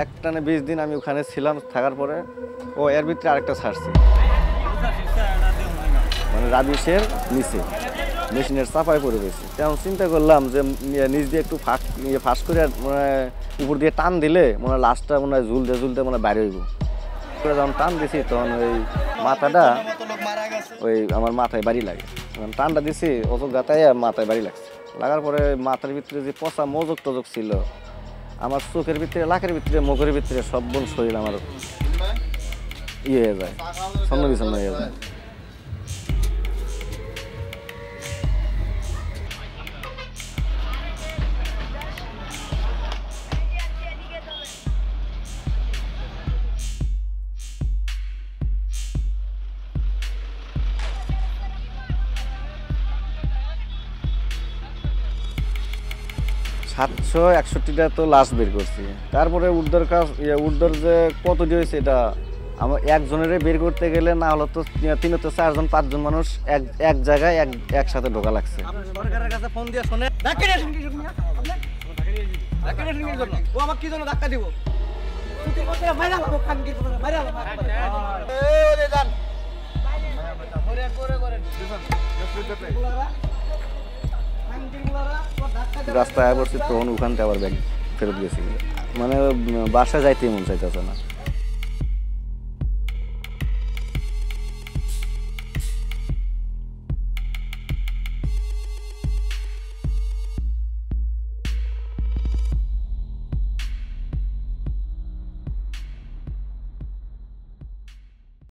একটানে 20 দিন আমি ওখানে ছিলাম, থাকার পরে ও এর ভিতরে আরেকটা ছাড়ছে, মানে রাবিশের নিচে মেশিনের চাপায় পড়ে গেছে। তেমন চিন্তা করলাম যে নিচ দিয়ে একটু ফাঁস করে মানে উপর দিয়ে টান দিলে মনে হয় লাশটা মনে হয় ঝুলতে ঝুলতে মানে বাইরে হইব। যখন টান দিছি তখন ওই মাথাটা ওই আমার মাথায় বাড়ি লাগে, টানটা দিছি অত গাতায় মাথায় বাড়ি লাগছে। লাগার পরে মাথার ভিতরে যে পচা মজক টজক ছিল, আমার চোখের ভিতরে, লাখের ভিতরে, মুখের ভিতরে সব বোন শরীর আমার ইয়ে হয়ে যায়, ছন্ন বিছন্ন হয়ে যায়। 761টা তো লাশ বের করছি। তারপরে উর্দর যে কতটি হয়েছে এটা আমার একজনেরই বের করতে গেলে না হলো তো 3 থেকে 4 জন 5 জন মানুষ এক জায়গায় একসাথে ঢোকা লাগছে। সরকারের কাছে ফোন দিয়ে শুনে ধাক্কা দিয়েছেন কি জন্য? ধাক্কা দিয়েছেন কি জন্য? ও আমাকে কি জন্য ধাক্কা দিব? তুই করতে মাইরা লাগো কান কি করে মাইরা লাগো। এই ওরে যান করে রাস্তায় আবার তখন ওখান থেকে আবার ব্যাগ ফেরত গেছি, মানে বাসায় যাইতেই মন চাইতেছে না।